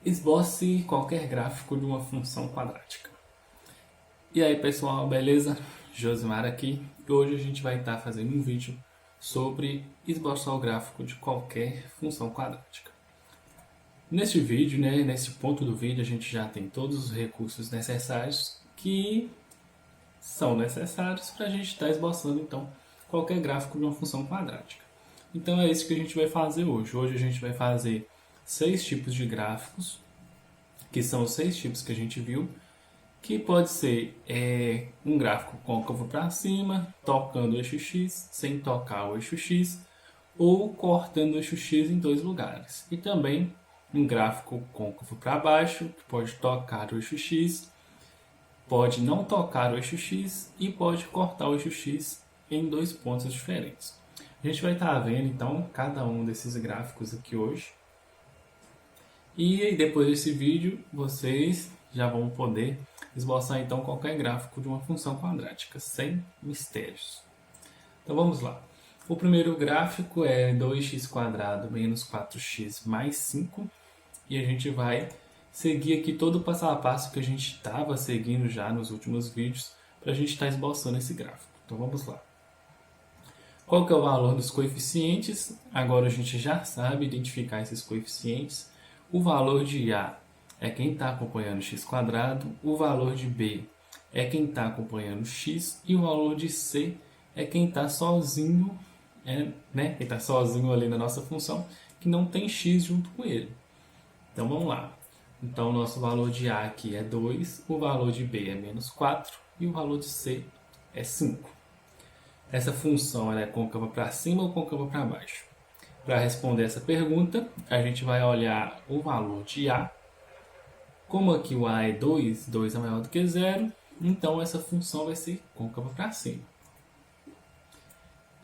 Esboce qualquer gráfico de uma função quadrática. E aí pessoal, beleza? Josimar aqui. E hoje a gente vai estar fazendo um vídeo sobre esboçar o gráfico de qualquer função quadrática. Neste vídeo, nesse ponto do vídeo, a gente já tem todos os recursos necessários que são necessários para a gente estar esboçando então qualquer gráfico de uma função quadrática. Então é isso que a gente vai fazer hoje. Hoje a gente vai fazer 6 tipos de gráficos, que são os 6 tipos que a gente viu, que pode ser um gráfico côncavo para cima, tocando o eixo X, sem tocar o eixo X, ou cortando o eixo X em dois lugares. E também um gráfico côncavo para baixo, que pode tocar o eixo X, pode não tocar o eixo X e pode cortar o eixo X em dois pontos diferentes. A gente vai estar vendo então cada um desses gráficos aqui hoje. E depois desse vídeo vocês já vão poder esboçar então qualquer gráfico de uma função quadrática, sem mistérios. Então vamos lá. O primeiro gráfico é 2x² menos 4x mais 5. E a gente vai seguir aqui todo o passo a passo que a gente estava seguindo já nos últimos vídeos para a gente estar esboçando esse gráfico. Então vamos lá. Qual que é o valor dos coeficientes? Agora a gente já sabe identificar esses coeficientes. O valor de A é quem está acompanhando x², o valor de B é quem está acompanhando x e o valor de C é quem está sozinho, quem está sozinho ali na nossa função, que não tem x junto com ele. Então vamos lá. Então o nosso valor de A aqui é 2, o valor de B é menos 4 e o valor de C é 5. Essa função ela é côncava para cima ou côncava para baixo? Para responder essa pergunta, a gente vai olhar o valor de A. Como aqui o A é 2, 2 é maior do que 0, então essa função vai ser côncava para cima.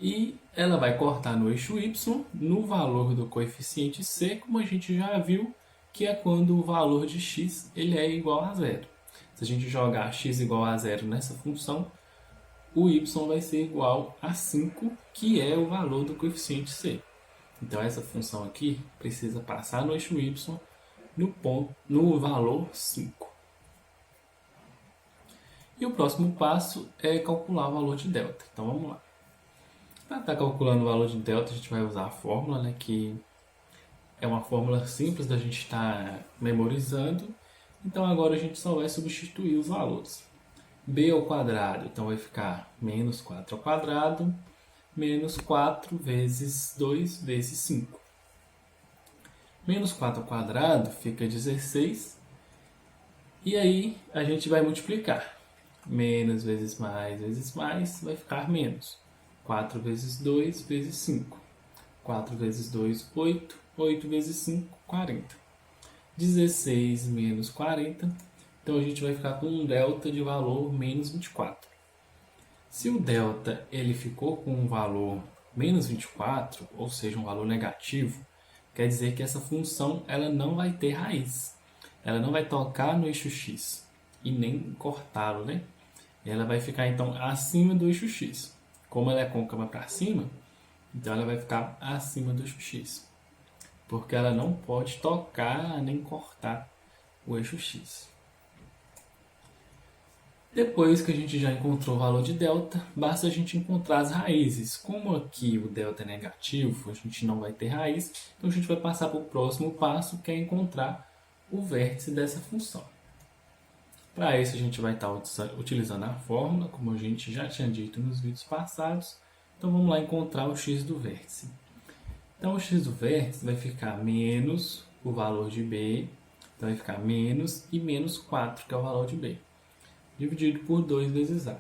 E ela vai cortar no eixo Y, no valor do coeficiente C, como a gente já viu, que é quando o valor de x ele é igual a 0. Se a gente jogar x igual a 0 nessa função, o y vai ser igual a 5, que é o valor do coeficiente C. Então essa função aqui precisa passar no eixo y no valor 5. E o próximo passo é calcular o valor de delta. Então vamos lá. Para estar calculando o valor de delta, a gente vai usar a fórmula, que é uma fórmula simples da gente estar memorizando. Então agora a gente só vai substituir os valores. B ao quadrado, então vai ficar menos 4 ao quadrado, menos 4 vezes 2 vezes 5. Menos 4 ao quadrado fica 16. E aí a gente vai multiplicar. Menos vezes mais vai ficar menos. 4 vezes 2 vezes 5. 4 vezes 2, 8. 8 vezes 5, 40. 16 menos 40. Então a gente vai ficar com um delta de valor menos 24. Se o delta ele ficou com um valor menos 24, ou seja, um valor negativo, quer dizer que essa função ela não vai ter raiz. Ela não vai tocar no eixo x e nem cortá-lo, Ela vai ficar então acima do eixo x. Como ela é côncava para cima, então ela vai ficar acima do eixo x. Porque ela não pode tocar nem cortar o eixo x. Depois que a gente já encontrou o valor de delta, basta a gente encontrar as raízes. Como aqui o delta é negativo, a gente não vai ter raiz, então a gente vai passar para o próximo passo, que é encontrar o vértice dessa função. Para isso a gente vai estar utilizando a fórmula, como a gente já tinha dito nos vídeos passados. Então vamos lá encontrar o x do vértice. Então o x do vértice vai ficar menos o valor de b, então vai ficar menos e menos 4, que é o valor de b, dividido por 2 vezes a.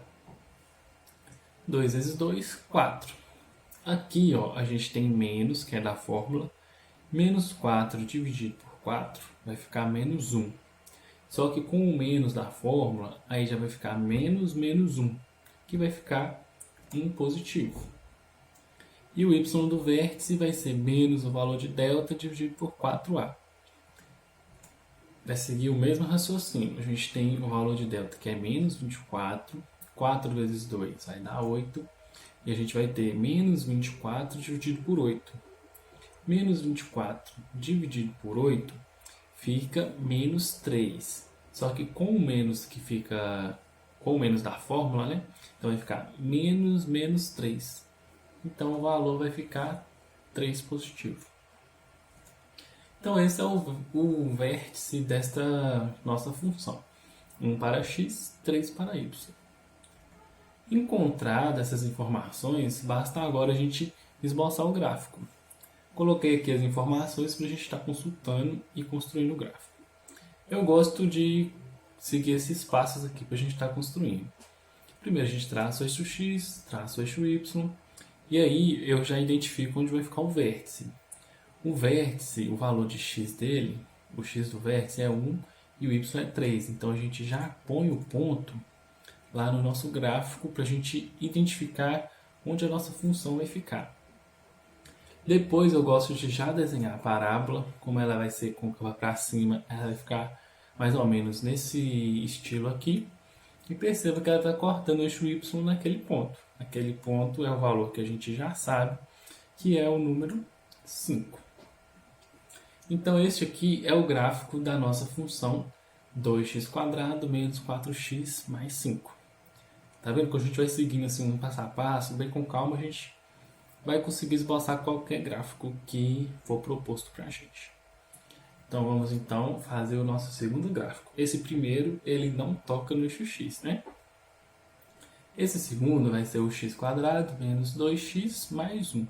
2 vezes 2, 4. Aqui a gente tem menos, que é da fórmula. Menos 4 dividido por 4 vai ficar menos 1. Só que com o menos da fórmula, aí já vai ficar menos menos 1, que vai ficar 1 positivo. E o y do vértice vai ser menos o valor de delta dividido por 4a. Vai seguir o mesmo raciocínio. A gente tem o valor de delta que é menos 24. 4 vezes 2 vai dar 8. E a gente vai ter menos 24 dividido por 8. Menos 24 dividido por 8 fica menos 3. Só que com o menos que fica com o menos da fórmula, né? Então vai ficar menos menos 3. Então o valor vai ficar 3 positivo. Então esse é o vértice desta nossa função. 1 para x, 3 para y. Encontradas essas informações, basta agora a gente esboçar o gráfico. Coloquei aqui as informações para a gente estar consultando e construindo o gráfico. Eu gosto de seguir esses passos aqui para a gente estar construindo. Primeiro a gente traça o eixo x, traça o eixo y, e aí eu já identifico onde vai ficar o vértice. O vértice, o valor de x dele, o x do vértice é 1 e o y é 3. Então a gente já põe o ponto lá no nosso gráfico para a gente identificar onde a nossa função vai ficar. Depois eu gosto de já desenhar a parábola, como ela vai ser côncava para cima, ela vai ficar mais ou menos nesse estilo aqui. E perceba que ela está cortando o eixo y naquele ponto. Aquele ponto é o valor que a gente já sabe, que é o número 5. Então este aqui é o gráfico da nossa função 2x² menos 4x mais 5. Tá vendo que a gente vai seguindo assim um passo a passo, bem com calma, a gente vai conseguir esboçar qualquer gráfico que for proposto para a gente. Então vamos então fazer o nosso segundo gráfico. Esse primeiro ele não toca no eixo x, né? Esse segundo vai ser o x² menos 2x mais 1.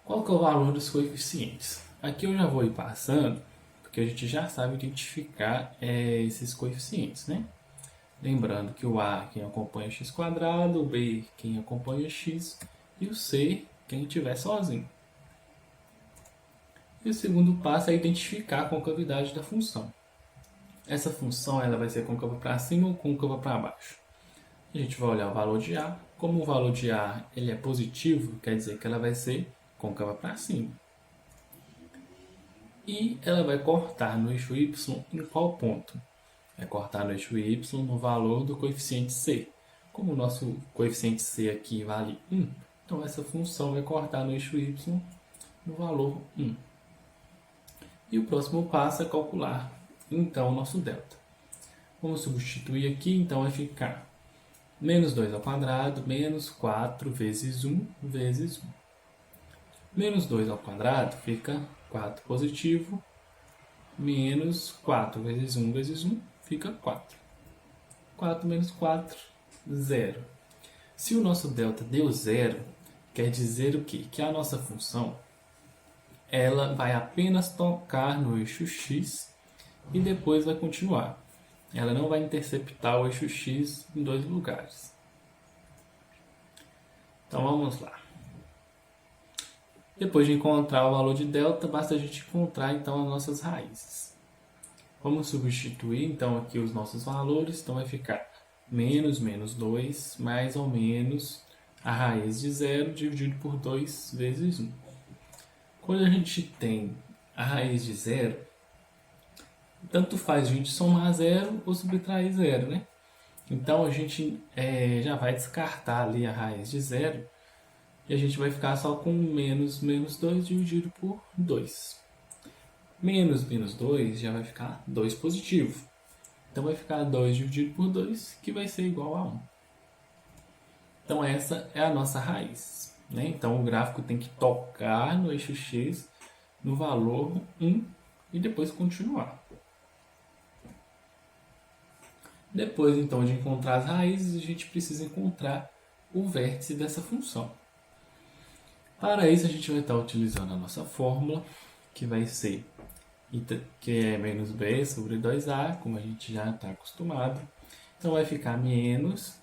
Qual que é o valor dos coeficientes? Aqui eu já vou ir passando, porque a gente já sabe identificar esses coeficientes, né? Lembrando que o A quem acompanha x², o B quem acompanha x e o C quem estiver sozinho. E o segundo passo é identificar a concavidade da função. Essa função ela vai ser côncava para cima ou côncava para baixo. A gente vai olhar o valor de A. Como o valor de A ele é positivo, quer dizer que ela vai ser côncava para cima. E ela vai cortar no eixo y em qual ponto? Vai cortar no eixo y no valor do coeficiente c. Como o nosso coeficiente c aqui vale 1, então essa função vai cortar no eixo y no valor 1. E o próximo passo é calcular, então, o nosso delta. Vamos substituir aqui, então vai ficar menos 2² menos 4 vezes 1 vezes 1. Menos 2² fica 4 positivo, menos 4 vezes 1 vezes 1 fica 4. 4 menos 4, 0. Se o nosso delta deu 0, quer dizer o quê? Que a nossa função ela vai apenas tocar no eixo x e depois vai continuar. Ela não vai interceptar o eixo x em dois lugares. Então vamos lá. Depois de encontrar o valor de delta, basta a gente encontrar então as nossas raízes. Vamos substituir então aqui os nossos valores, então vai ficar menos menos 2 mais ou menos a raiz de 0 dividido por 2 vezes 1. Quando a gente tem a raiz de 0, tanto faz a gente somar 0 ou subtrair 0, né? Então a gente já vai descartar ali a raiz de 0 e a gente vai ficar só com menos menos 2 dividido por 2. Menos menos 2 já vai ficar 2 positivo. Então vai ficar 2 dividido por 2, que vai ser igual a 1. Então essa é a nossa raiz, né? Então o gráfico tem que tocar no eixo x no valor 1 e depois continuar. Depois então de encontrar as raízes, a gente precisa encontrar o vértice dessa função. Para isso a gente vai estar utilizando a nossa fórmula, que vai ser que é menos b sobre 2a, como a gente já está acostumado. Então vai ficar menos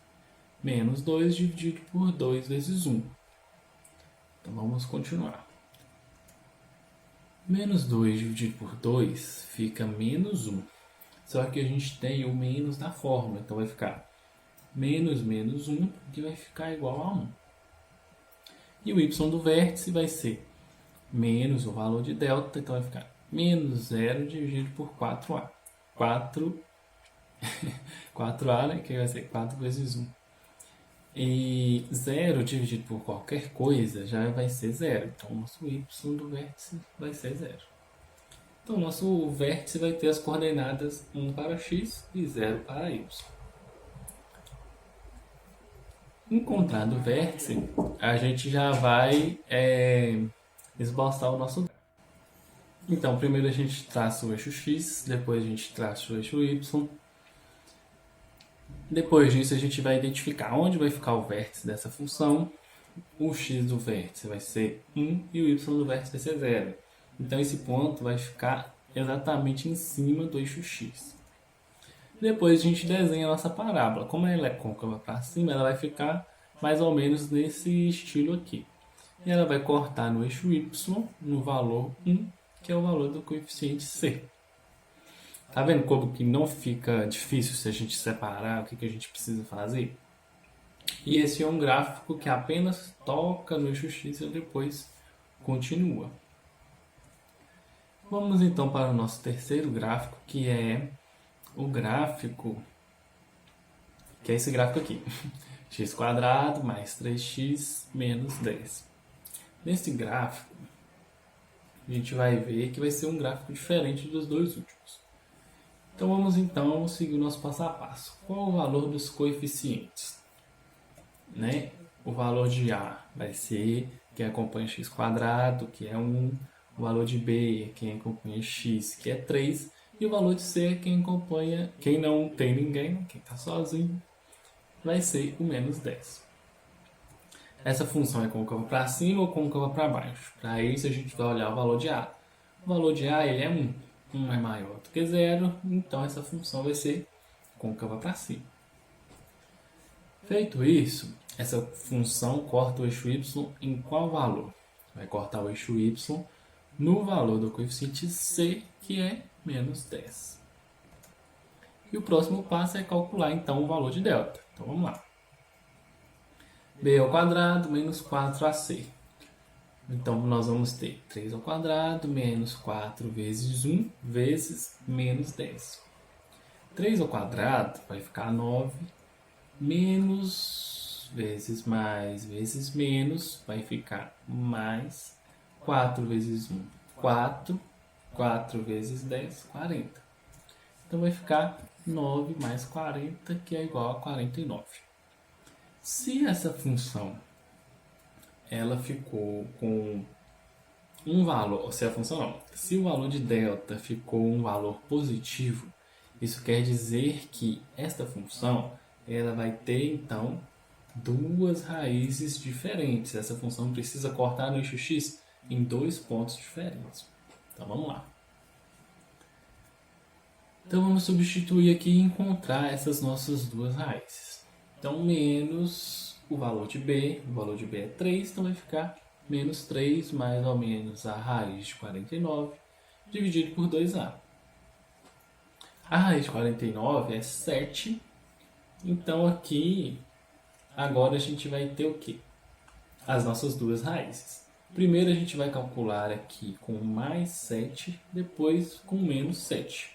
2 dividido por 2 vezes 1. Então vamos continuar. Menos 2 dividido por 2 fica menos 1. Só que a gente tem o menos na fórmula, então vai ficar menos menos 1, que vai ficar igual a 1. E o y do vértice vai ser menos o valor de delta, então vai ficar menos 0 dividido por 4a. 4a, né, que vai ser 4 vezes 1. E 0 dividido por qualquer coisa já vai ser 0. Então, o nosso y do vértice vai ser 0. Então, nosso vértice vai ter as coordenadas 1 para x e 0 para y. Encontrado o vértice, a gente já vai esboçar o nosso gráfico. Então, primeiro a gente traça o eixo x, depois a gente traça o eixo y. Depois disso, a gente vai identificar onde vai ficar o vértice dessa função. O x do vértice vai ser 1 e o y do vértice vai ser 0. Então, esse ponto vai ficar exatamente em cima do eixo x. Depois a gente desenha a nossa parábola. Como ela é côncava para cima, ela vai ficar mais ou menos nesse estilo aqui. E ela vai cortar no eixo y no valor 1, que é o valor do coeficiente c. Tá vendo como que não fica difícil se a gente separar o que a gente precisa fazer? E esse é um gráfico que apenas toca no eixo x e depois continua. Vamos então para o nosso terceiro gráfico, que é o gráfico, que é esse gráfico aqui. x² mais 3x menos 10. Nesse gráfico, a gente vai ver que vai ser um gráfico diferente dos dois últimos. Então vamos então seguir o nosso passo a passo. Qual o valor dos coeficientes? O valor de A vai ser quem acompanha x², que é 1. O valor de B é quem acompanha x, que é 3. E o valor de C é quem acompanha, quem não tem ninguém, quem está sozinho, vai ser o menos 10. Essa função é côncava para cima ou côncava para baixo? Para isso a gente vai olhar o valor de A. O valor de A ele é 1. 1 é maior do que 0, então essa função vai ser côncava para cima. Feito isso, essa função corta o eixo y em qual valor? Vai cortar o eixo y no valor do coeficiente c, que é menos 10. E o próximo passo é calcular então o valor de delta. Então vamos lá. b² menos 4ac. Então nós vamos ter 3² menos 4 vezes 1 vezes menos 10. 3² vai ficar 9, menos vezes mais vezes menos vai ficar mais 4 vezes 1, 4, 4 vezes 10, 40. Então vai ficar 9 mais 40, que é igual a 49. Se essa função ela ficou com um valor, se a função não, se o valor de delta ficou um valor positivo, isso quer dizer que esta função ela vai ter então duas raízes diferentes. Essa função precisa cortar no eixo x em dois pontos diferentes. Então vamos lá. Então vamos substituir aqui e encontrar essas nossas duas raízes. Então menos o valor de b é 3, então vai ficar menos 3 mais ou menos a raiz de 49 dividido por 2a. A raiz de 49 é 7, então aqui agora a gente vai ter o quê? As nossas duas raízes. Primeiro a gente vai calcular aqui com mais 7, depois com menos 7.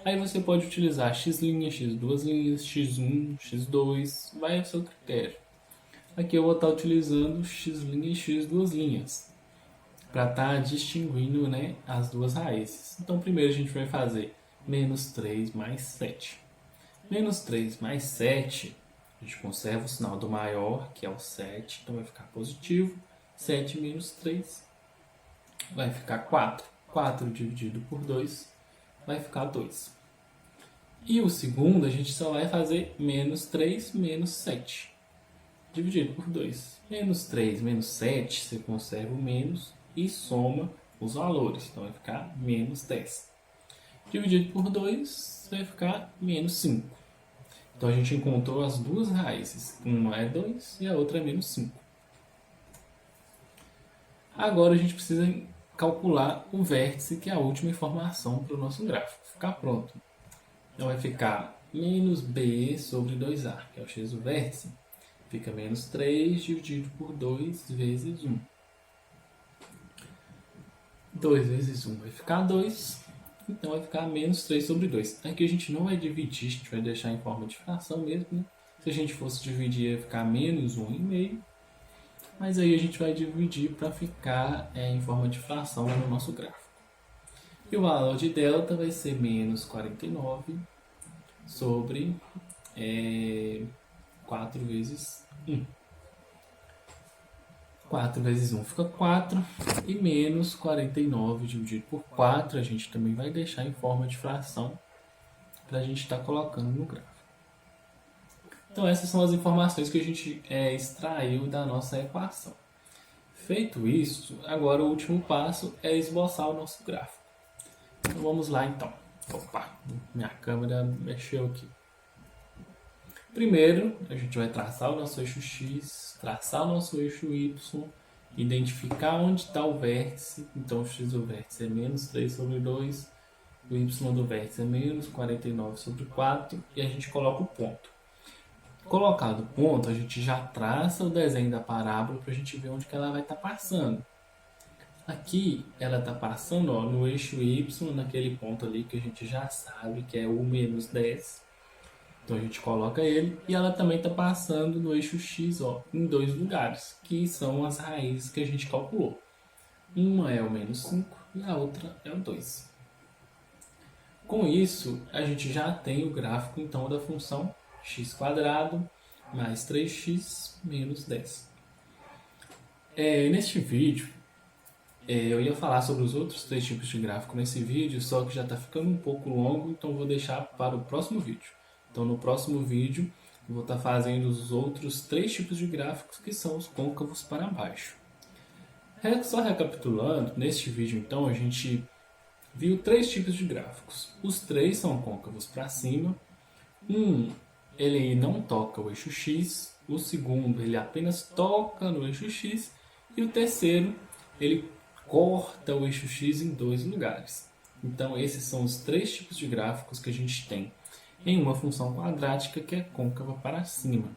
Aí você pode utilizar x', x2', x1, x2, vai ao seu critério. Aqui eu vou estar utilizando x' e x2' para estar distinguindo as duas raízes. Então primeiro a gente vai fazer menos 3 mais 7. Menos 3 mais 7, a gente conserva o sinal do maior, que é o 7, então vai ficar positivo. 7 menos 3 vai ficar 4. 4 dividido por 2 vai ficar 2. E o segundo a gente só vai fazer menos 3 menos 7 dividido por 2. Menos 3 menos 7, você conserva o menos e soma os valores. Então vai ficar menos 10. Dividido por 2 vai ficar menos 5. Então a gente encontrou as duas raízes. Uma é 2 e a outra é menos 5. Agora a gente precisa calcular o vértice, que é a última informação para o nosso gráfico ficar pronto. Então vai ficar menos b sobre 2a, que é o x do vértice. Fica menos 3 dividido por 2 vezes 1. 2 vezes 1 vai ficar 2. Então vai ficar menos 3 sobre 2. Aqui a gente não vai dividir, a gente vai deixar em forma de fração mesmo. Se a gente fosse dividir, ia ficar menos 1,5. Mas aí a gente vai dividir para ficar em forma de fração lá no nosso gráfico. E o valor de delta vai ser menos 49 sobre 4 vezes 1. 4 vezes 1 fica 4 e menos 49 dividido por 4 a gente também vai deixar em forma de fração para a gente estar colocando no gráfico. Então essas são as informações que a gente extraiu da nossa equação. Feito isso, agora o último passo é esboçar o nosso gráfico. Então vamos lá então. Opa, minha câmera mexeu aqui. Primeiro, a gente vai traçar o nosso eixo X, traçar o nosso eixo Y, identificar onde está o vértice. Então o X do vértice é menos 3 sobre 2, o Y do vértice é menos 49 sobre 4 e a gente coloca o ponto. Colocado o ponto, a gente já traça o desenho da parábola para a gente ver onde que ela vai estar passando. Aqui ela está passando no eixo Y, naquele ponto ali que a gente já sabe que é o menos 10. Então a gente coloca ele e ela também está passando no eixo X em dois lugares, que são as raízes que a gente calculou. Uma é o menos 5 e a outra é o 2. Com isso, a gente já tem o gráfico então da função x² mais 3x menos 10. Neste vídeo, eu ia falar sobre os outros três tipos de gráfico nesse vídeo, só que já está ficando um pouco longo, então vou deixar para o próximo vídeo. Então no próximo vídeo eu vou estar fazendo os outros três tipos de gráficos que são os côncavos para baixo. Só recapitulando, neste vídeo então a gente viu três tipos de gráficos. Os três são côncavos para cima. Ele não toca o eixo X. O segundo, ele apenas toca no eixo X. E o terceiro, ele corta o eixo X em dois lugares. Então esses são os três tipos de gráficos que a gente tem em uma função quadrática que é côncava para cima.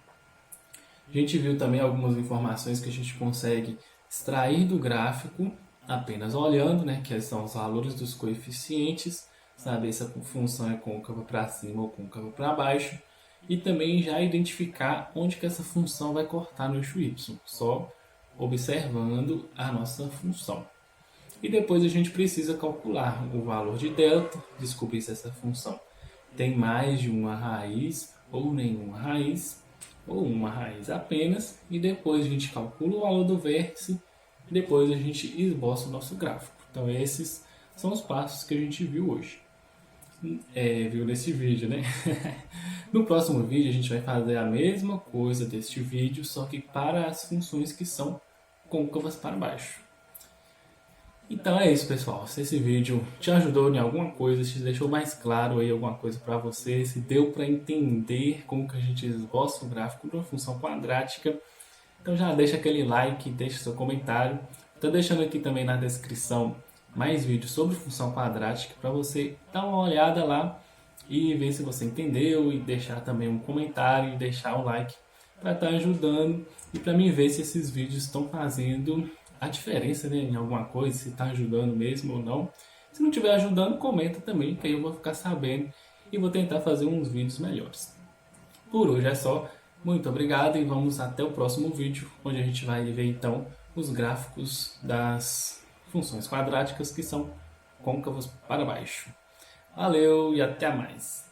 A gente viu também algumas informações que a gente consegue extrair do gráfico apenas olhando, que são os valores dos coeficientes, saber se a função é côncava para cima ou côncava para baixo, e também já identificar onde que essa função vai cortar no eixo Y, só observando a nossa função. E depois a gente precisa calcular o valor de delta, descobrir se essa função tem mais de uma raiz ou nenhuma raiz, ou uma raiz apenas, e depois a gente calcula o valor do vértice e depois a gente esboça o nosso gráfico. Então esses são os passos que a gente viu hoje. Viu nesse vídeo, né? No próximo vídeo a gente vai fazer a mesma coisa deste vídeo, só que para as funções que são côncavas para baixo. Então é isso, pessoal. Se esse vídeo te ajudou em alguma coisa, te deixou mais claro aí alguma coisa para você, se deu para entender como que a gente esboça o gráfico de uma função quadrática, então já deixa aquele like, deixa seu comentário. Estou deixando aqui também na descrição mais vídeos sobre função quadrática para você dar uma olhada lá e ver se você entendeu e deixar também um comentário e deixar o like para estar ajudando e para mim ver se esses vídeos estão fazendo a diferença em alguma coisa, se está ajudando mesmo ou não. Se não estiver ajudando, comenta também, que aí eu vou ficar sabendo e vou tentar fazer uns vídeos melhores. Por hoje é só. Muito obrigado e vamos até o próximo vídeo, onde a gente vai ver então os gráficos das funções quadráticas que são côncavos para baixo. Valeu e até mais!